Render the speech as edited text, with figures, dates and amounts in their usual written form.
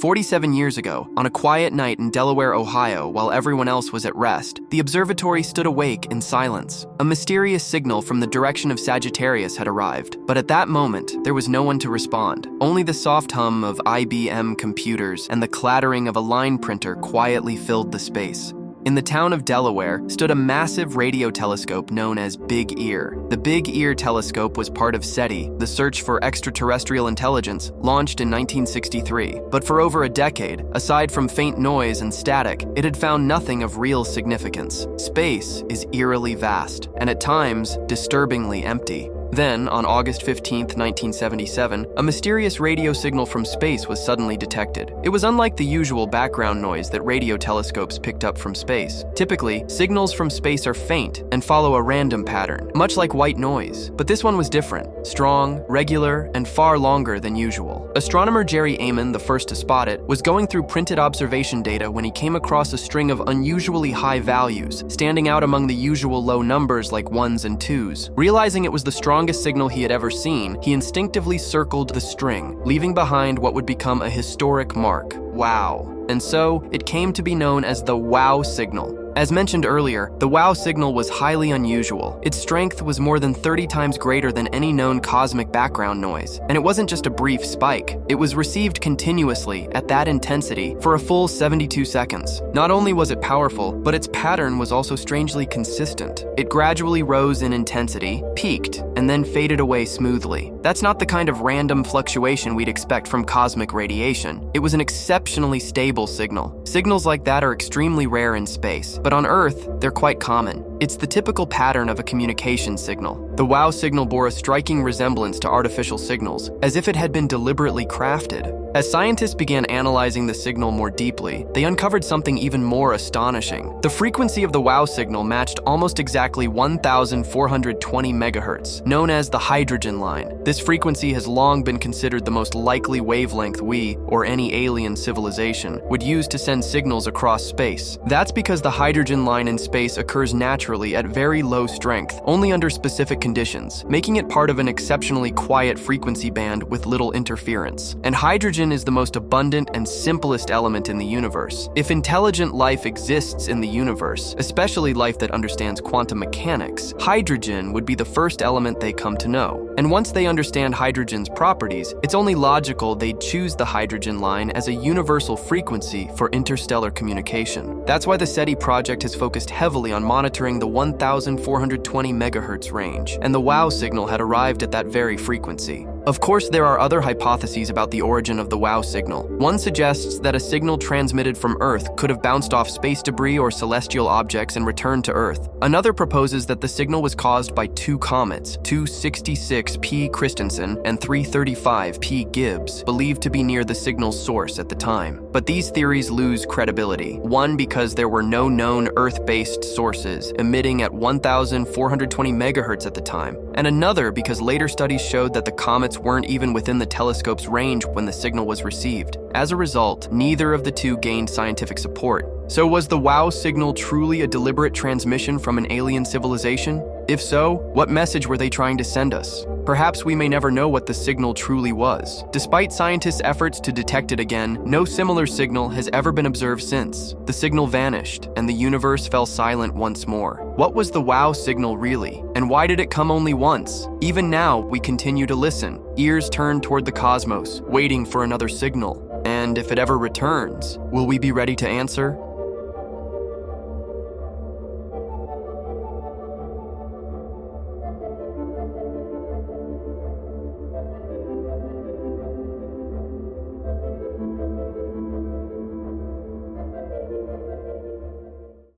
47 years ago, on a quiet night in Delaware, Ohio, while everyone else was at rest, the observatory stood awake in silence. A mysterious signal from the direction of Sagittarius had arrived, but at that moment, there was no one to respond. Only the soft hum of IBM computers and the clattering of a line printer quietly filled the space. In the town of Delaware stood a massive radio telescope known as Big Ear. The Big Ear telescope was part of SETI, the search for extraterrestrial intelligence, launched in 1963. But for over a decade, aside from faint noise and static, it had found nothing of real significance. Space is eerily vast, and at times, disturbingly empty. Then, on August 15, 1977, a mysterious radio signal from space was suddenly detected. It was unlike the usual background noise that radio telescopes picked up from space. Typically, signals from space are faint and follow a random pattern, much like white noise. But this one was different, strong, regular, and far longer than usual. Astronomer Jerry Amon, the first to spot it, was going through printed observation data when he came across a string of unusually high values, standing out among the usual low numbers like 1s and 2s. Realizing it was the strongest signal he had ever seen, he instinctively circled the string, leaving behind what would become a historic mark: wow. And so, it came to be known as the wow signal. As mentioned earlier, the wow signal was highly unusual. Its strength was more than 30 times greater than any known cosmic background noise. And it wasn't just a brief spike. It was received continuously, at that intensity, for a full 72 seconds. Not only was it powerful, but its pattern was also strangely consistent. It gradually rose in intensity, peaked, and then faded away smoothly. That's not the kind of random fluctuation we'd expect from cosmic radiation. It was an exceptionally stable signal. Signals like that are extremely rare in space, but on Earth, they're quite common. It's the typical pattern of a communication signal. The wow signal bore a striking resemblance to artificial signals, as if it had been deliberately crafted. As scientists began analyzing the signal more deeply, they uncovered something even more astonishing. The frequency of the wow signal matched almost exactly 1,420 megahertz, known as the hydrogen line. This frequency has long been considered the most likely wavelength we, or any alien civilization, would use to send signals across space. That's because the hydrogen line in space occurs naturally at very low strength, only under specific conditions, making it part of an exceptionally quiet frequency band with little interference. And hydrogen is the most abundant and simplest element in the universe. If intelligent life exists in the universe, especially life that understands quantum mechanics, hydrogen would be the first element they come to know. And once they understand hydrogen's properties, it's only logical they'd choose the hydrogen line as a universal frequency for interstellar communication. That's why the SETI project has focused heavily on monitoring the 1,420 megahertz range, and the wow signal had arrived at that very frequency. Of course, there are other hypotheses about the origin of the wow signal. One suggests that a signal transmitted from Earth could have bounced off space debris or celestial objects and returned to Earth. Another proposes that the signal was caused by two comets, 266P Christensen and 335P Gibbs, believed to be near the signal's source at the time. But these theories lose credibility. One, because there were no known Earth-based sources emitting at 1,420 megahertz at the time, and another because later studies showed that the comets weren't even within the telescope's range when the signal was received. As a result, neither of the two gained scientific support. So was the wow signal truly a deliberate transmission from an alien civilization? If so, what message were they trying to send us? Perhaps we may never know what the signal truly was. Despite scientists' efforts to detect it again, no similar signal has ever been observed since. The signal vanished, and the universe fell silent once more. What was the wow signal really? And why did it come only once? Even now, we continue to listen, ears turned toward the cosmos, waiting for another signal. And if it ever returns, will we be ready to answer?